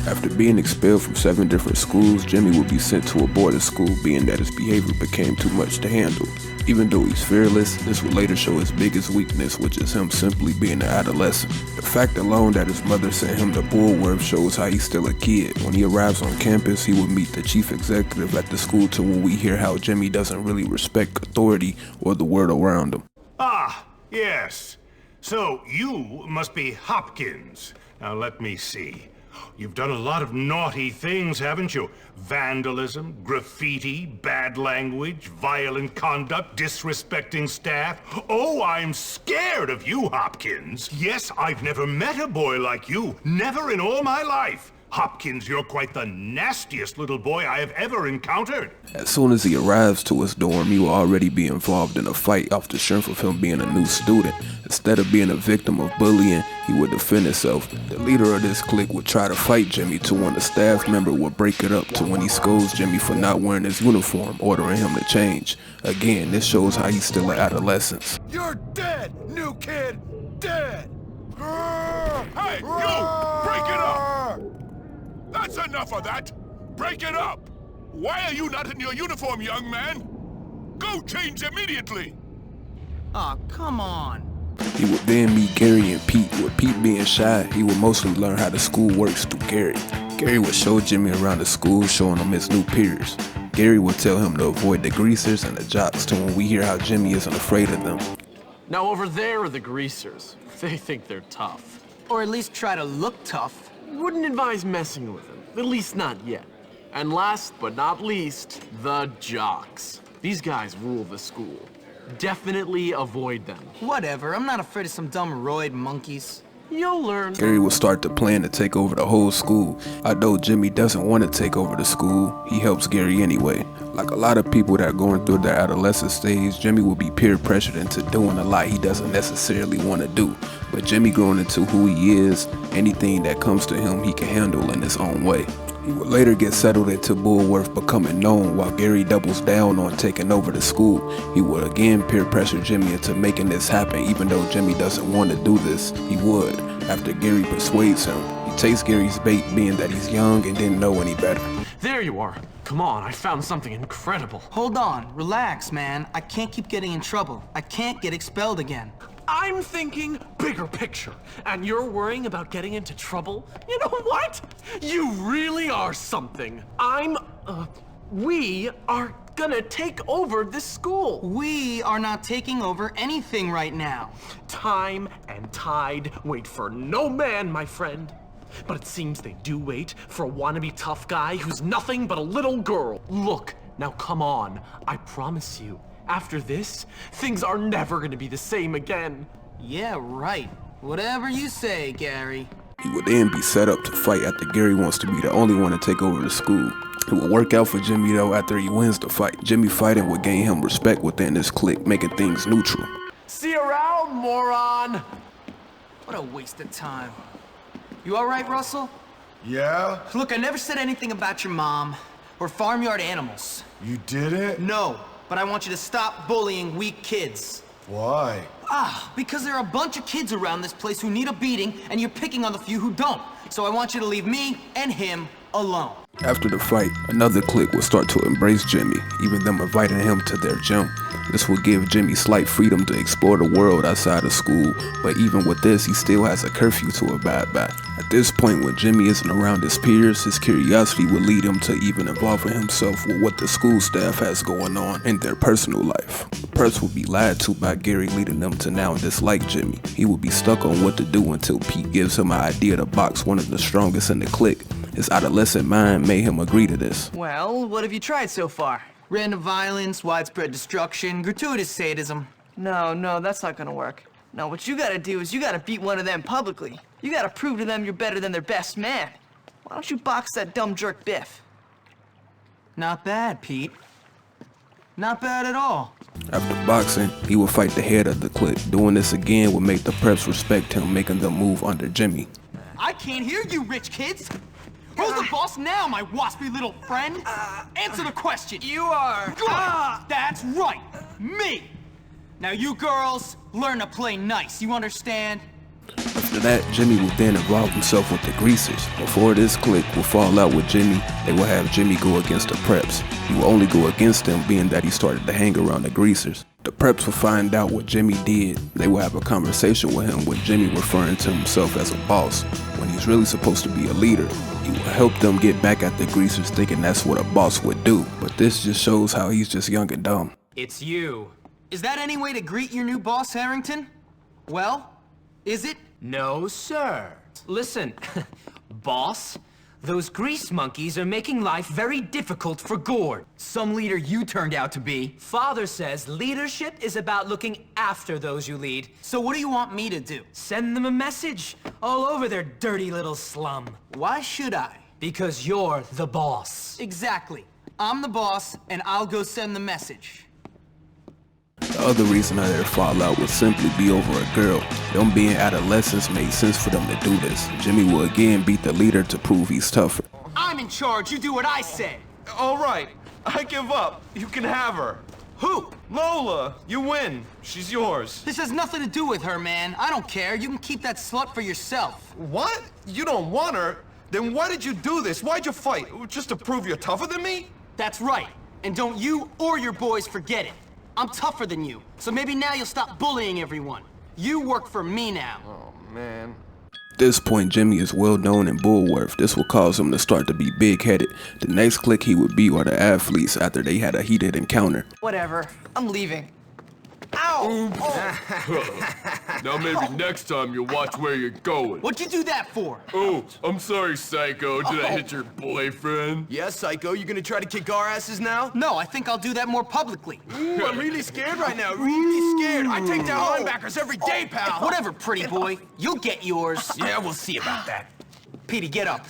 After being expelled from 7 different schools, Jimmy would be sent to a boarding school, being that his behavior became too much to handle. Even though he's fearless, this would later show his biggest weakness, which is him simply being an adolescent. The fact alone that his mother sent him to Bullworth shows how he's still a kid. When he arrives on campus, he would meet the chief executive at the school, to when we hear how Jimmy doesn't really respect authority or the world around him. Ah, yes. So you must be Hopkins. Now let me see. You've done a lot of naughty things, haven't you? Vandalism, graffiti, bad language, violent conduct, disrespecting staff. Oh, I'm scared of you, Hopkins. Yes, I've never met a boy like you. Never in all my life. Hopkins, you're quite the nastiest little boy I have ever encountered. As soon as he arrives to his dorm, he will already be involved in a fight off the strength of him being a new student. Instead of being a victim of bullying, he would defend himself. The leader of this clique would try to fight Jimmy, to when a staff member would break it up, to when he scolds Jimmy for not wearing his uniform, ordering him to change. Again, this shows how he's still an adolescent. You're dead, new kid! Dead! Hey, you! Break it up! That's enough of that! Break it up! Why are you not in your uniform, young man? Go change immediately! Aw, come on. He would then meet Gary and Pete. With Pete being shy, he would mostly learn how the school works through Gary. Gary would show Jimmy around the school, showing him his new peers. Gary would tell him to avoid the greasers and the jocks, to when we hear how Jimmy isn't afraid of them. Now over there are the greasers. They think they're tough. Or at least try to look tough. Wouldn't advise messing with them, at least not yet. And last but not least, the jocks. These guys rule the school. Definitely avoid them. Whatever, I'm not afraid of some dumb roid monkeys. You'll learn. Gary will start to plan to take over the whole school. Although Jimmy doesn't want to take over the school, he helps Gary anyway. Like a lot of people that are going through their adolescent stage, Jimmy will be peer pressured into doing a lot he doesn't necessarily want to do. But Jimmy, growing into who he is, anything that comes to him he can handle in his own way. He would later get settled into Bullworth, becoming known, while Gary doubles down on taking over the school. He would again peer pressure Jimmy into making this happen. Even though Jimmy doesn't want to do this, he would, after Gary persuades him. He takes Gary's bait, being that he's young and didn't know any better. There you are. Come on, I found something incredible. Hold on, relax, man. I can't keep getting in trouble. I can't get expelled again. I'm thinking bigger picture, and you're worrying about getting into trouble? You know what? You really are something. We are gonna take over this school. We are not taking over anything right now. Time and tide wait for no man, my friend. But it seems they do wait for a wannabe tough guy who's nothing but a little girl. Look, now come on. I promise you, after this, things are never gonna be the same again. Yeah, right. Whatever you say, Gary. He would then be set up to fight after Gary wants to be the only one to take over the school. It will work out for Jimmy though after he wins the fight. Jimmy fighting would gain him respect within this clique, making things neutral. See you around, moron! What a waste of time. You alright, Russell? Yeah? Look, I never said anything about your mom or farmyard animals. You didn't? No, but I want you to stop bullying weak kids. Why? Because there are a bunch of kids around this place who need a beating, and you're picking on the few who don't. So I want you to leave me and him alone. After the fight, another clique will start to embrace Jimmy, even them inviting him to their gym. This will give Jimmy slight freedom to explore the world outside of school, but even with this, he still has a curfew to abide by. At this point, when Jimmy isn't around his peers, his curiosity will lead him to even involving himself with what the school staff has going on in their personal life. The press will be lied to by Gary, leading them to now dislike Jimmy. He will be stuck on what to do until Pete gives him an idea to box one of the strongest in the clique. His adolescent mind made him agree to this. Well, what have you tried so far? Random violence, widespread destruction, gratuitous sadism. No, that's not gonna work. No, what you gotta do is you gotta beat one of them publicly. You gotta prove to them you're better than their best man. Why don't you box that dumb jerk Biff? Not bad, Pete. Not bad at all. After boxing, he would fight the head of the clique. Doing this again would make the preps respect him, making them move under Jimmy. I can't hear you, rich kids! Who's the boss now, my waspy little friend? Answer the question! You are... Good! That's right! Me! Now you girls, learn to play nice, you understand? The After that, Jimmy will then involve himself with the Greasers. Before this clique will fall out with Jimmy, they will have Jimmy go against the Preps. He will only go against them being that he started to hang around the Greasers. The Preps will find out what Jimmy did. They will have a conversation with him with Jimmy referring to himself as a boss, when he's really supposed to be a leader. He will help them get back at the Greasers thinking that's what a boss would do. But this just shows how he's just young and dumb. It's you. Is that any way to greet your new boss, Harrington? Well, is it? No, sir. Listen, boss, those grease monkeys are making life very difficult for Gord. Some leader you turned out to be. Father says leadership is about looking after those you lead. So what do you want me to do? Send them a message all over their dirty little slum. Why should I? Because you're the boss. Exactly. I'm the boss, and I'll go send the message. The other reason of their fallout would simply be over a girl. Them being adolescents made sense for them to do this. Jimmy will again beat the leader to prove he's tougher. I'm in charge, you do what I say. All right, I give up. You can have her. Who? Lola, you win. She's yours. This has nothing to do with her, man. I don't care. You can keep that slut for yourself. What? You don't want her? Then why did you do this? Why'd you fight? Just to prove you're tougher than me? That's right. And don't you or your boys forget it. I'm tougher than you, so maybe now you'll stop bullying everyone. You work for me now. Oh, man. At this point, Jimmy is well known in Bullworth. This will cause him to start to be big-headed. The next clique he would be are the athletes after they had a heated encounter. Whatever. I'm leaving. Ow! Now maybe next time you'll watch where you're going. What'd you do that for? Oh, I'm sorry, Psycho. Did I hit your boyfriend? Yeah, Psycho, you gonna try to kick our asses now? No, I think I'll do that more publicly. Ooh, I'm really scared right now, really scared. I take down linebackers every day, pal. Whatever, pretty boy. You'll get yours. Yeah, we'll see about that. Petey, get up.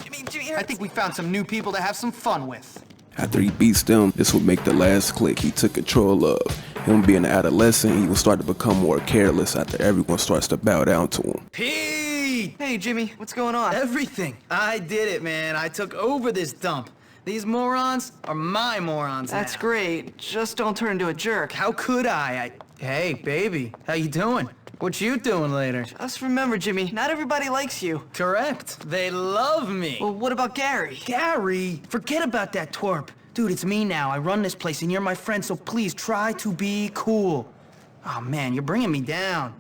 I think we found some new people to have some fun with. After he beats them, this would make the last clique he took control of. Him being an adolescent, he will start to become more careless after everyone starts to bow down to him. Pete! Hey, Jimmy, what's going on? Everything. I did it, man. I took over this dump. These morons are my morons That's now. great. Just don't turn into a jerk. How could I? Hey, baby. How you doing? What you doing later? Just remember, Jimmy, not everybody likes you. Correct. They love me. Well, what about Gary? Gary, forget about that twerp. Dude, it's me now. I run this place, and you're my friend, so please try to be cool. Oh, man, you're bringing me down.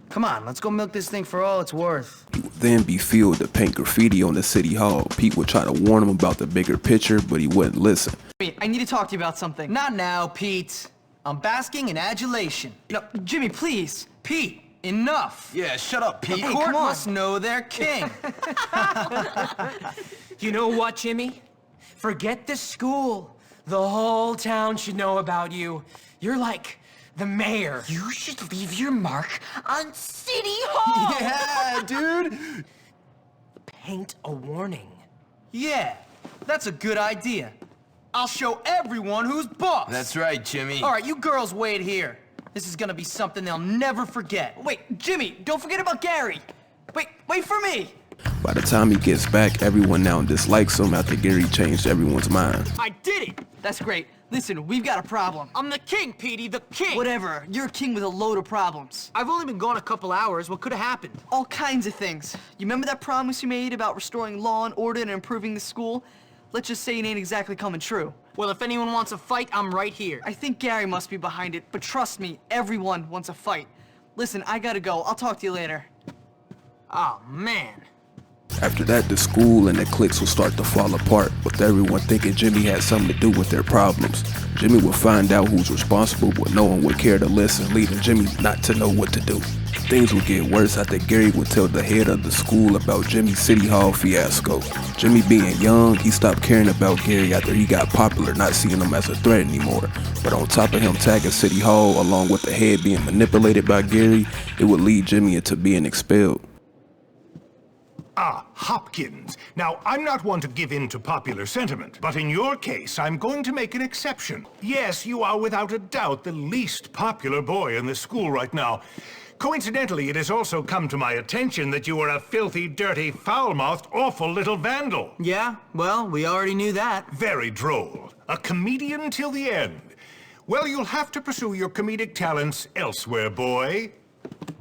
Come on, let's go milk this thing for all it's worth. He would then be fueled to paint graffiti on the city hall. Pete would try to warn him about the bigger picture, but he wouldn't listen. Jimmy, I need to talk to you about something. Not now, Pete. I'm basking in adulation. No, Jimmy, please. Pete, enough. Yeah, shut up, Pete. The Hey, court come on. must know their king. You know what, Jimmy? Forget the school. The whole town should know about you. You're like the mayor. You should leave your mark on City Hall. Yeah, dude. Paint a warning. Yeah, that's a good idea. I'll show everyone who's boss. That's right, Jimmy. All right, you girls wait here. This is gonna be something they'll never forget. Wait, Jimmy, don't forget about Gary. Wait for me. By the time he gets back, everyone now dislikes him after Gary changed everyone's mind. I did it. That's great. Listen, we've got a problem. I'm the king, Petey, the king. Whatever. You're a king with a load of problems. I've only been gone a couple hours. What could have happened? All kinds of things. You remember that promise you made about restoring law and order and improving the school? Let's just say it ain't exactly coming true. Well, if anyone wants a fight, I'm right here. I think Gary must be behind it, but trust me, everyone wants a fight. Listen, I gotta go. I'll talk to you later. Oh, man. After that, the school and the cliques will start to fall apart, with everyone thinking Jimmy had something to do with their problems. Jimmy will find out who's responsible, but no one would care to listen, leading Jimmy not to know what to do. Things would get worse after Gary would tell the head of the school about Jimmy's City Hall fiasco. Jimmy being young, he stopped caring about Gary after he got popular, not seeing him as a threat anymore. But on top of him tagging City Hall, along with the head being manipulated by Gary, it would lead Jimmy into being expelled. Ah, Hopkins. Now, I'm not one to give in to popular sentiment, but in your case, I'm going to make an exception. Yes, you are without a doubt the least popular boy in the school right now. Coincidentally, it has also come to my attention that you are a filthy, dirty, foul-mouthed, awful little vandal. Yeah, well, we already knew that. Very droll. A comedian till the end. Well, you'll have to pursue your comedic talents elsewhere, boy.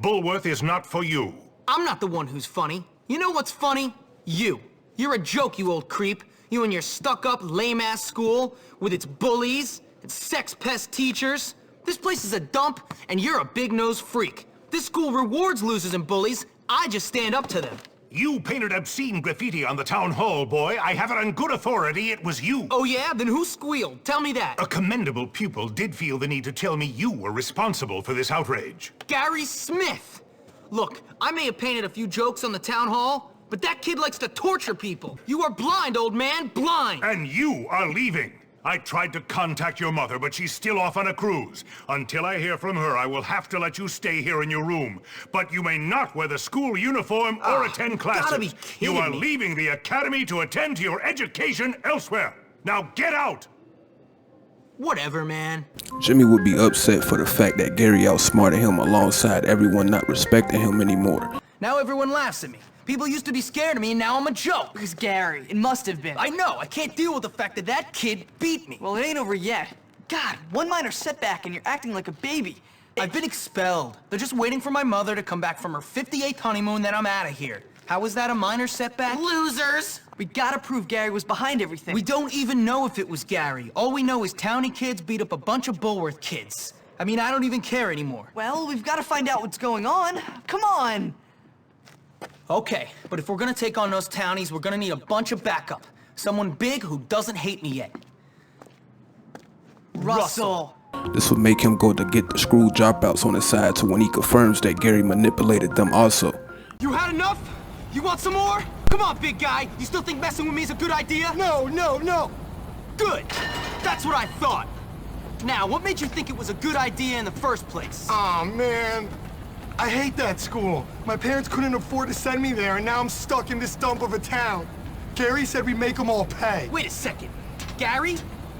Bullworth is not for you. I'm not the one who's funny. You know what's funny? You. You're a joke, you old creep. You and your stuck-up, lame-ass school with its bullies and sex-pest teachers. This place is a dump, and you're a big-nosed freak. This school rewards losers and bullies. I just stand up to them. You painted obscene graffiti on the town hall, boy. I have it on good authority it was you. Oh yeah? Then who squealed? Tell me that. A commendable pupil did feel the need to tell me you were responsible for this outrage. Gary Smith! Look, I may have painted a few jokes on the town hall, but that kid likes to torture people. You are blind, old man, blind! And you are leaving. I tried to contact your mother, but she's still off on a cruise. Until I hear from her, I will have to let you stay here in your room. But you may not wear the school uniform or attend classes. Gotta be kidding You are me. leaving the academy to attend to your education elsewhere. Now get out! Whatever, man. Jimmy would be upset for the fact that Gary outsmarted him alongside everyone not respecting him anymore. Now everyone laughs at me. People used to be scared of me, and now I'm a joke. It was Gary. It must have been. I know. I can't deal with the fact that that kid beat me. Well, it ain't over yet. God, one minor setback and you're acting like a baby. I've been expelled. They're just waiting for my mother to come back from her 58th honeymoon, then I'm out of here. How is that a minor setback? Losers! We gotta prove Gary was behind everything. We don't even know if it was Gary. All we know is townie kids beat up a bunch of Bullworth kids. I mean, I don't even care anymore. Well, we've gotta find out what's going on. Come on! Okay, but if we're gonna take on those townies, we're gonna need a bunch of backup. Someone big who doesn't hate me yet. Russell! This would make him go to get the screw dropouts on his side to when he confirms that Gary manipulated them also. You had enough? You want some more? Come on, big guy. You still think messing with me is a good idea? No, no, no! Good. That's what I thought. Now, what made you think it was a good idea in the first place? Aw, man. I hate that school. My parents couldn't afford to send me there, and now I'm stuck in this dump of a town. Gary said we make them all pay. Wait a second. Gary?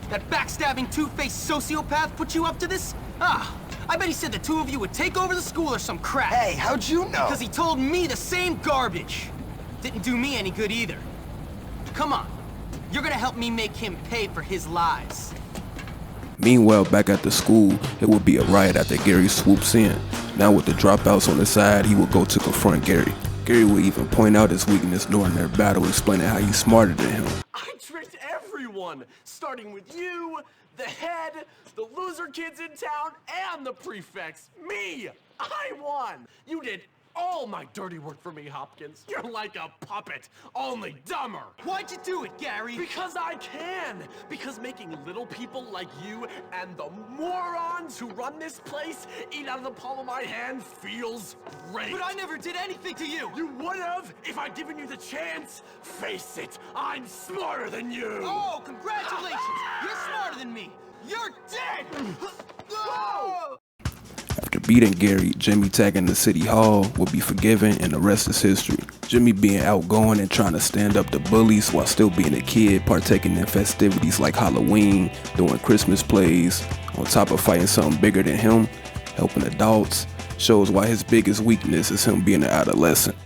That backstabbing, two-faced sociopath put you up to this? Ah, I bet he said the two of you would take over the school or some crap. Hey, how'd you know? Because he told me the same garbage. Didn't do me any good either. Come on. You're gonna help me make him pay for his lies. Meanwhile, back at the school, it would be a riot after Gary swoops in. Now with the dropouts on his side, he would go to confront Gary. Gary would even point out his weakness during their battle, explaining how he's smarter than him. I tricked everyone, starting with you, the head, the loser kids in town, and the prefects. Me! I won! You did all my dirty work for me, Hopkins. You're like a puppet, only dumber. Why'd you do it, Gary? Because I can. Because making little people like you and the morons who run this place eat out of the palm of my hand feels great. But I never did anything to you. You would have if I'd given you the chance. Face it, I'm smarter than you. Oh, congratulations. You're smarter than me. You're dead. Whoa! After beating Gary, Jimmy tagging the city hall would be forgiven and the rest is history. Jimmy being outgoing and trying to stand up to bullies while still being a kid, partaking in festivities like Halloween, doing Christmas plays, on top of fighting something bigger than him, helping adults, shows why his biggest weakness is him being an adolescent.